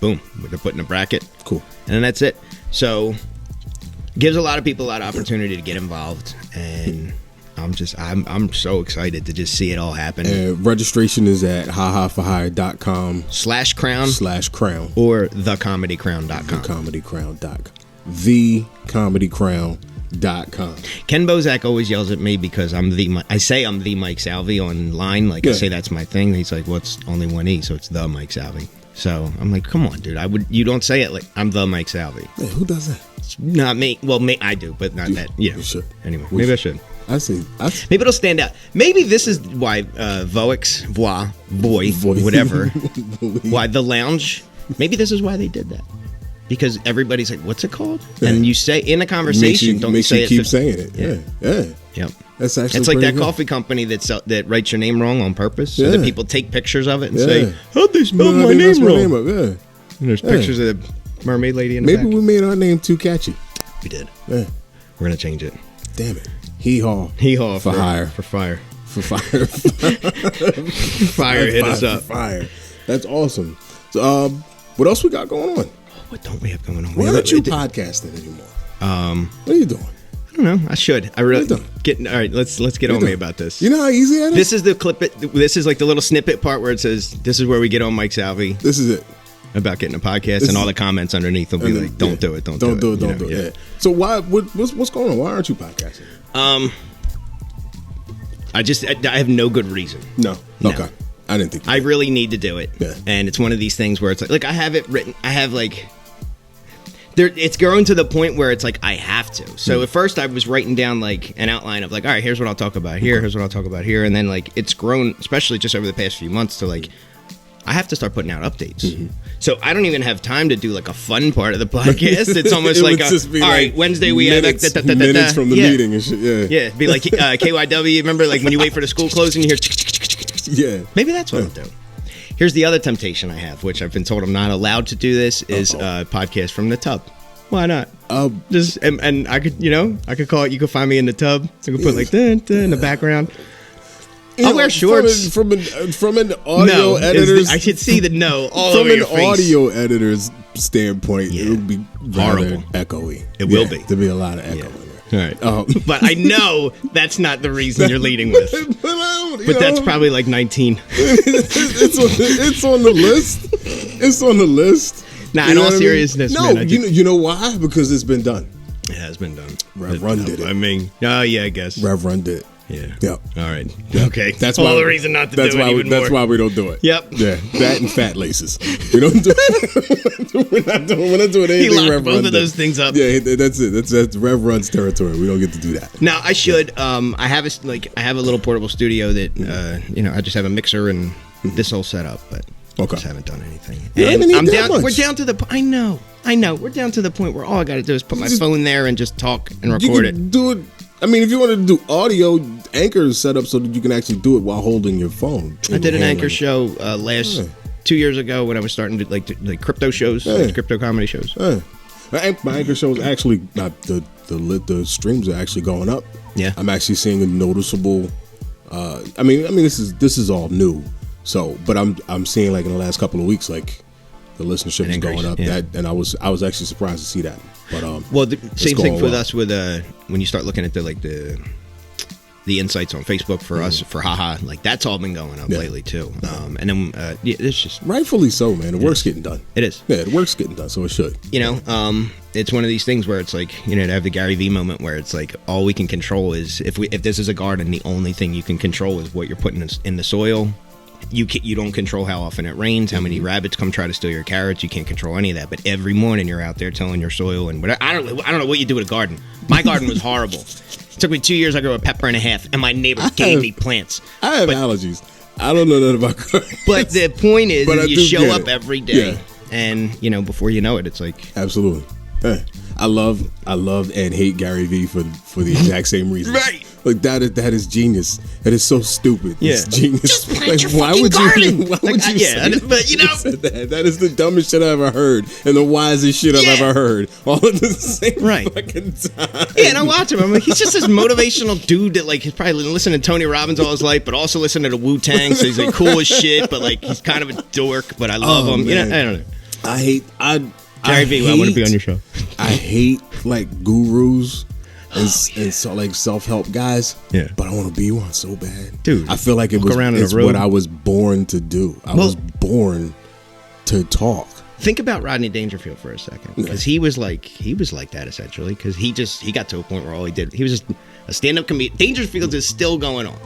put in a bracket. Cool. And then that's it. So gives a lot of people a lot of opportunity to get involved, and I'm so excited to just see it all happen. Registration is at hahaforhire.com /crown or thecomedycrown.com. Thecomedycrown.com. Ken Bozak always yells at me because I say I'm the Mike Salvi online. Like I say that's my thing. He's like, "What's only one E?" So it's the Mike Salvi. So I'm like, come on, dude. You don't say it like I'm the Mike Salvi. Yeah, who does that? It's not me. Well, I do, but not that. Yeah. You should. Anyway, maybe I should. I see. Maybe it'll stand out. Maybe this is why whatever. Why the lounge? Maybe this is why they did that. Because everybody's like, "What's it called?" Yeah. And you say in a conversation, don't you say it? Keep saying it. Yeah. Yep. That's actually. It's like that good. Coffee company that writes your name wrong on purpose, so that people take pictures of it and say, "How'd they spell my name wrong?" Yeah. And there's pictures of the mermaid lady in the back. Maybe we made our name too catchy. We did. Yeah. We're gonna change it. Damn it. Hee-haw for hire. For fire. For fire. Fire hit us up. Fire. That's awesome. So, what else we got going on? What don't we have going on? Why aren't you podcasting anymore? What are you doing? I don't know. I should. I really all right. Let's get on me about this. You know how easy that is? This is the clip. This is like the little snippet part where it says, "This is where we get on Mike Salvi." This is it. About getting a podcast, and all the comments underneath will be like, "Don't do it. Don't do it. Don't do it." Yeah. So why? What's going on? Why aren't you podcasting? I have no good reason. No. Okay. I didn't think. I really need to do it. Yeah. And it's one of these things where it's like I have it written. I have like. It's growing to the point where it's like I have to. So at first I was writing down like an outline of like, all right, here's what I'll talk about here, here's what I'll talk about here, and then like it's grown, especially just over the past few months, to like I have to start putting out updates. Mm-hmm. So I don't even have time to do like a fun part of the podcast. It's almost like all right, Wednesday we have minutes from the meeting and shit. Yeah, it'd be like KYW. Remember, like when you wait for the school closing, you hear. Yeah, maybe that's what I'll do. Here's the other temptation I have, which I've been told I'm not allowed to do this, is podcast from the tub. Why not? Just and I could, I could call it. You could find me in the tub. So I could put like dun, dun, in the background. I'll wear shorts. From an audio editor's, I should see the no all from over your an face. Audio editor's standpoint, it would be horrible, echoey. It will be. There'll be a lot of echo in there. All right. But I know that's not the reason you're leading with. But that's probably like 19. It's on the list. It's on the list. Nah, in all seriousness, no, man. You know why? Because it's been done. It has been done. Rev Run did it. I mean, I guess. Rev Run did it. Yeah. Yep. All right. Okay. That's all why the reason not to do it even That's more. why we don't do it. Yep. Yeah. That and fat laces. We don't do it. We're not doing anything. He locked Rev both Run of those things up. Yeah, that's it. That's Rev Run's territory. We don't get to do that. Now I should. I have a little portable studio that I just have a mixer and this whole setup, but just haven't done anything. And I'm down. We're down to the. I know. We're down to the point where all I got to do is put my phone there and just talk and record it. Do it. I mean, if you wanted to do audio, Anchor is set up so that you can actually do it while holding your phone. I did an Anchor show last 2 years ago when I was starting to like crypto shows, crypto comedy shows. My Anchor show is actually not the streams are actually going up. Yeah, I'm actually seeing a noticeable. I mean, this is all new. So, but I'm seeing like in the last couple of weeks, like the listenership is going up. Yeah. And I was actually surprised to see that. But the same thing with us with when you start looking at the insights on Facebook for us for haha, like that's all been going up lately too. And then it's just rightfully so, man. The work's getting done. It is. Yeah, the work's getting done, so it should. It's one of these things where it's like to have the Gary V moment where it's like all we can control is if this is a garden, the only thing you can control is what you're putting in the soil. You don't control how often it rains, how many rabbits come try to steal your carrots. You can't control any of that. But every morning you're out there tilling your soil and whatever. I don't know what you do with a garden. My garden was horrible. It took me 2 years. I grew a pepper and a half, and my neighbor gave me plants. I have allergies. I don't know nothing about gardening. But the point is, you show up every day, and before you know it, it's like absolutely. Hey, I love and hate Gary Vee for the exact same reason. Right. Like that is genius. That is so stupid. Yeah. It's genius. Just plant your fucking garden. Why would you say that? That is the dumbest shit I ever heard and the wisest shit I've ever heard. All at the same fucking time. Yeah, and I watch him. I'm like, he's just this motivational dude that like he's probably listening to Tony Robbins all his life, but also listening to Wu-Tang. So he's like cool as shit, but like he's kind of a dork. But I love him. Man. I don't know. Gary Vee, I want to be on your show. I hate like gurus and so like self-help guys. Yeah. But I want to be one so bad. Dude, I feel like it's what I was born to do. I was born to talk. Think about Rodney Dangerfield for a second, because he was like that essentially, because he got to a point where all he did, he was just a stand-up comedian. Dangerfield is still going on.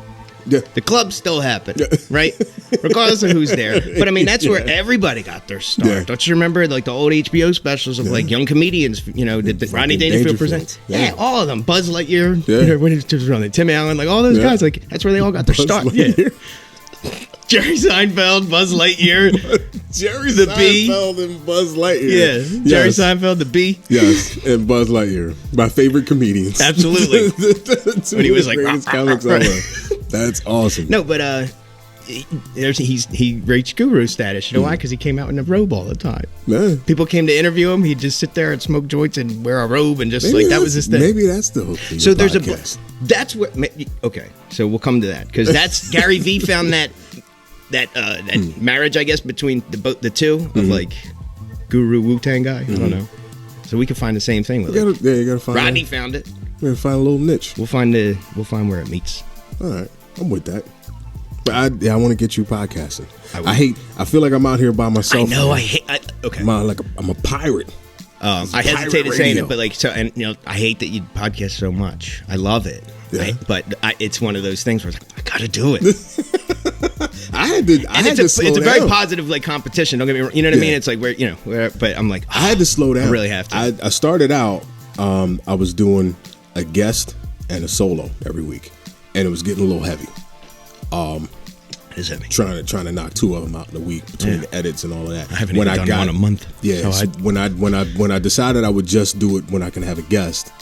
Yeah. The clubs still happen, right? Regardless of who's there. But I mean, that's where everybody got their start. Yeah. Don't you remember like the old HBO specials of like young comedians, did Rodney Dangerfield present? Yeah, all of them. Buzz Lightyear, Tim Allen, like all those guys, like that's where they all got their start. Yeah. Jerry Seinfeld, Buzz Lightyear, Jerry the Seinfeld Bee. And Buzz Lightyear. Yeah, Jerry Seinfeld, the Bee. Yes, and Buzz Lightyear, my favorite comedians. Absolutely. When he was like, comics ever. That's awesome. No, but he reached guru status. You know why? Because he came out in a robe all the time. Man. People came to interview him. He'd just sit there and smoke joints and wear a robe and just that was his thing. Maybe that's the hook. So there's that's what. Okay, so we'll come to that because that's Gary Vee found that marriage, I guess, between the two of like guru Wu-Tang guy. I don't know. So we can find the same thing with it. Yeah, you gotta find. Rodney found it. We're gonna find a little niche. We'll find where it meets. All right, I'm with that. But I want to get you podcasting. I feel like I'm out here by myself. I know. Okay. I'm a pirate. I hesitated saying it, but I hate that you podcast so much. I love it. Yeah. But it's one of those things where I gotta do it. It's a very positive like competition. Don't get me wrong. You know what I mean? It's like but I'm like, I had to slow down. I really have to. I started out. I was doing a guest and a solo every week, and it was getting a little heavy. It is heavy. Trying to knock 2 of them out in a week between the edits and all of that. I haven't even done one a month. Yeah. So when I decided I would just do it when I can have a guest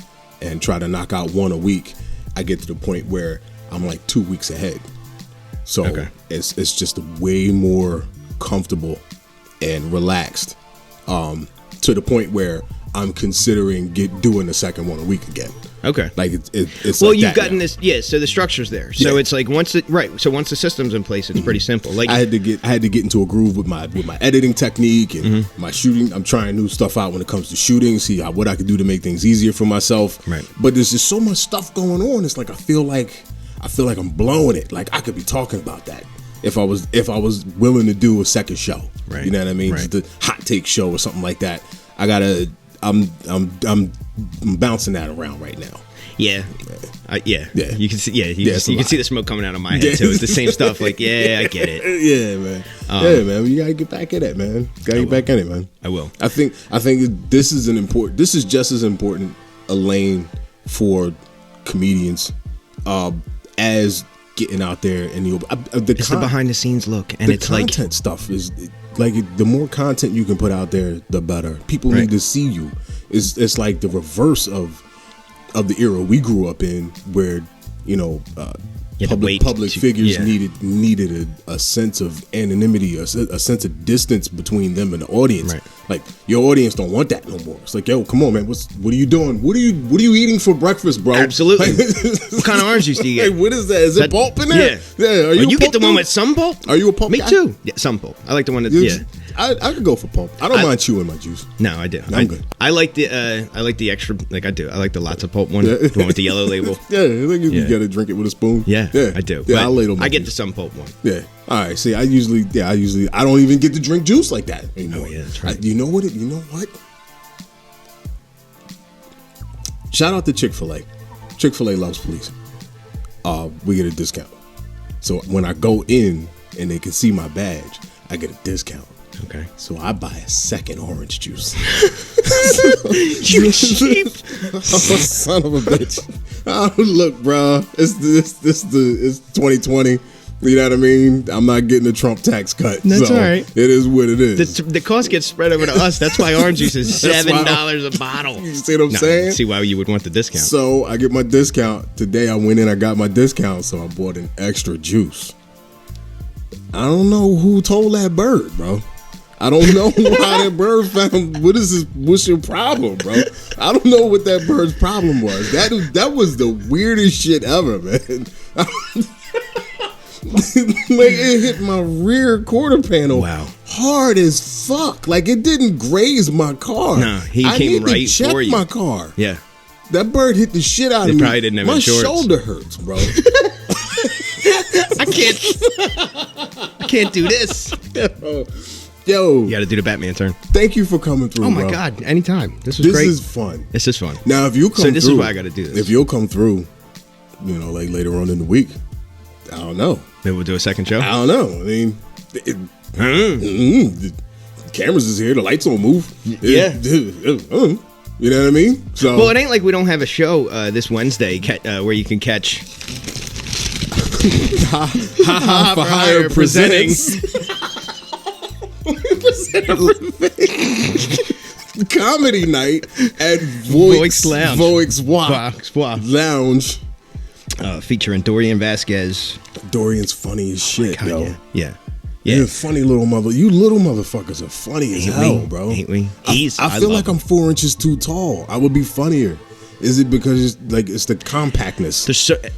and try to knock out 1 a week, I get to the point where I'm like 2 weeks ahead. So it's just way more comfortable and relaxed to the point where I'm considering doing the second one a week again. Okay, like it's well, like you've gotten this, So the structure's there. So it's like once the system's in place, it's pretty simple. Like I had to get into a groove with my editing technique and my shooting. I'm trying new stuff out when it comes to shooting. See what I can do to make things easier for myself. Right. But there's just so much stuff going on. It's like I feel like I'm blowing it. Like I could be talking about that if I was willing to do a second show. Right. You know what I mean? Right. Just a hot take show or something like that. I'm bouncing that around right now. Yeah. You can see. Yeah, you can see the smoke coming out of my head too. It's the same stuff. Like, I get it. Yeah, man. Man. You gotta get back in it, man. Get back in it, man. I will. I think this is just as important a lane for comedians as getting out there and it's the behind the scenes look, and it's content like stuff is. Like the more content you can put out there, the better. People need to see you. It's like the reverse of the era we grew up in, where public figures needed a sense of anonymity, a sense of distance between them and the audience. Right. Like your audience don't want that no more. It's like, yo, come on, man. What are you doing? What are you eating for breakfast, bro? Absolutely. What kind of orange juice do you get? Hey, what is that? Is it pulp in there? Yeah. You get the one with some pulp? Are you a pulp Me guy? too. Yeah, some pulp. I like the one that. I could go for pulp. I don't mind chewing my juice. No, I do. I'm good. I like the extra. Like I do. I like the lots of pulp one. The one with the yellow label. Yeah, I think you gotta drink it with a spoon. Yeah, I do. Yeah, I ladle my I get juice. the some pulp one. Yeah. All right. See, I usually I don't even get to drink juice like that anymore. Oh yeah, that's right. You know what? Shout out to Chick-fil-A. Chick-fil-A loves police. We get a discount. So when I go in and they can see my badge, I get a discount. Okay. So I buy a second orange juice. You cheap. Oh, son of a bitch. Oh, look, bro. It's 2020. You know what I mean? I'm not getting the Trump tax cut. That's so all right. It is what it is. The cost gets spread over to us. That's why orange juice is $7 a bottle. You see what I'm saying? See why you would want the discount. So I get my discount. Today I went in, I got my discount, so I bought an extra juice. I don't know who told that bird, bro. I don't know why that bird found. What's your problem, bro? I don't know what that bird's problem was. That was the weirdest shit ever, man. Like, it hit my rear quarter panel hard as fuck. Like, it didn't graze my car. No, he I came need right to check for you. my car. Yeah. That bird hit the shit out of me. Probably didn't have my insurance. shoulder hurts, bro. I can't do this. Yo. You got to do the Batman turn. Thank you for coming through, Oh, my bro. God. Anytime. This was great. This is fun. This is fun. Now, if you come through. So this is why I got to do this. If you'll come through, you know, like later on in the week, I don't know. Maybe we'll do a second show? I don't know. I mean, the cameras is here. The lights don't move. Yeah. You know what I mean? So, well, it ain't like we don't have a show this Wednesday where you can catch Ha Ha for Hire presents comedy night at Voix Lounge. Featuring Dorian Vasquez. Dorian's funny as shit, God, yo. Yeah. You're a funny little mother. You little motherfuckers are funny as hell, bro. Ain't we? I feel like I'm 4 inches too tall. I would be funnier. Is it because it's the compactness?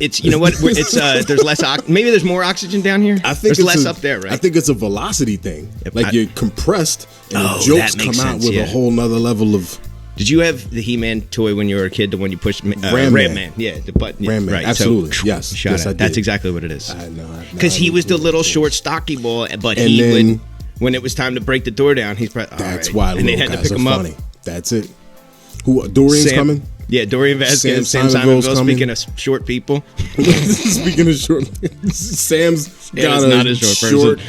It's you know what? It's there's less. Maybe there's more oxygen down here. I think there's less up there, right? I think it's a velocity thing. Like you're compressed, and the jokes that makes come out sense, with a whole nother level of. Did you have the He-Man toy when you were a kid? The one you pushed, Ram Man. Yeah, the button. Yeah, Ram Man, right. absolutely. So, yes, shot yes, it. I did. That's exactly what it is. I know. Because he was the little short, stocky boy, but And he then- would. When it was time to break the door down, he's probably. That's right. why and they little had to guys pick are him funny. up. That's it. Who? Dorian's coming. Yeah, Dorian Vasquez, Sam Simonville's Simonville. coming. Speaking of short people, Speaking of short, Sam's got is not a a short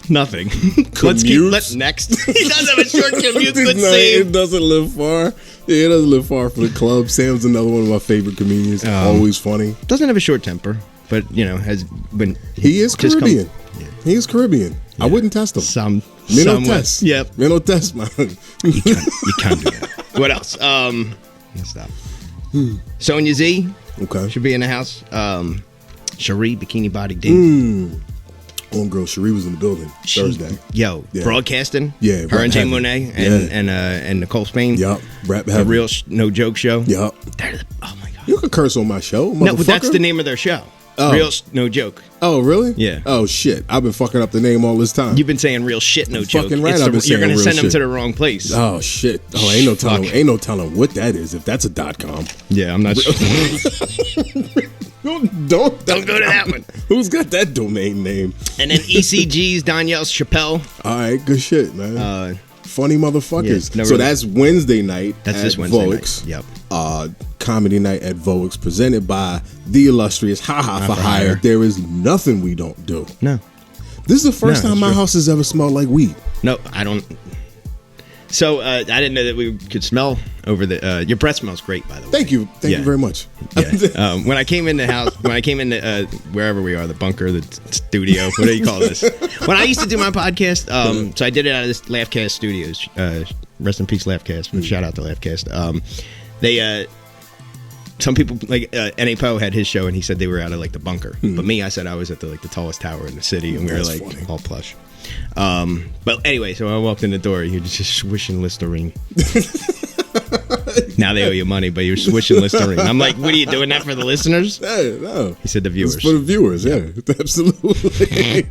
nothing. Commute? Next. He does have a short commute, but No, save. it doesn't live far. Yeah, it doesn't live far from the club. Sam's another one of my favorite comedians. Always funny. Doesn't have a short temper, but you know has been. He is just Caribbean. He is Caribbean. I wouldn't test him. Me no test. Yep. Me no test, man. You can't do that. What else? Let's stop. Sonya Z Okay. should be in the house. Cherie Bikini Body D. Homegirl Cherie was in the building Thursday. Yeah. Broadcasting. Yeah, her and Jay heavy. Monet Yeah. and Nicole Spain. Yup. Rap A heavy. real no joke show. Yup. Oh my god. You can curse on my show, motherfucker. No, but that's the name of their show. Oh. Real no joke. Oh, really? Yeah. Oh, shit. I've been fucking up the name all this time. You've been saying real shit, no joke. Fucking right, It's I've been you're saying gonna real send them shit. to the wrong place. Oh, shit. Oh, ain't no telling what that is if that's a .com. Yeah, I'm not sure. Don't Don't go to that one. Who's got that domain name? And then ECG's Danielle Chappelle. All right, good shit, man. Funny motherfuckers. Yeah, no, So really. that's Wednesday night. That's at this Wednesday Voix. night. Yep. Comedy night at Voix, presented by the illustrious Ha Ha for Hire. There is nothing we don't do. No. This is the first No, time that's my true. house has ever smelled like weed. No, I don't. So I didn't know that we could smell over the. Your breath smells great, by the way. Thank you Yeah. very much. Yeah. When I came in the house, wherever we are, the bunker, the studio, what do you call this? When I used to do my podcast, so I did it out of this Laughcast Studios. Rest in peace, Laughcast. But shout out to Laughcast. Some people like N.A. Poe had his show, and he said they were out of like the bunker. But me, I said I was at the tallest tower in the city, and we That's were like funny. all plush. But anyway, so I walked in the door. He was just swishing Listerine. Now they owe you money, but you're swishing Listerine. I'm like, what are you doing that for the listeners? Hey, no. He said the viewers. It's for the viewers, yeah. Absolutely.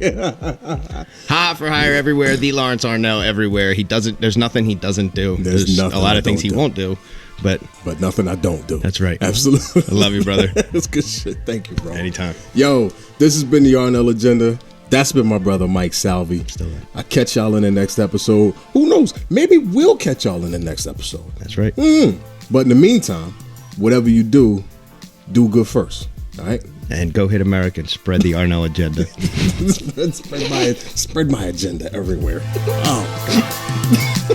Ha for Hire everywhere. The Lawrence Arnell everywhere. There's nothing he doesn't do. There's nothing a lot I of things don't he do. won't do. But nothing I don't do. That's right. Absolutely. I love you, brother. That's good shit. Thank you, bro. Anytime. Yo, this has been the Arnell Agenda. That's been my brother, Mike Salvi. Still there. I'll catch y'all in the next episode. Who knows? Maybe we'll catch y'all in the next episode. That's right. But in the meantime, whatever you do, do good first. All right? And go hit America and spread the Arnell Agenda. Spread my agenda everywhere. Oh, God.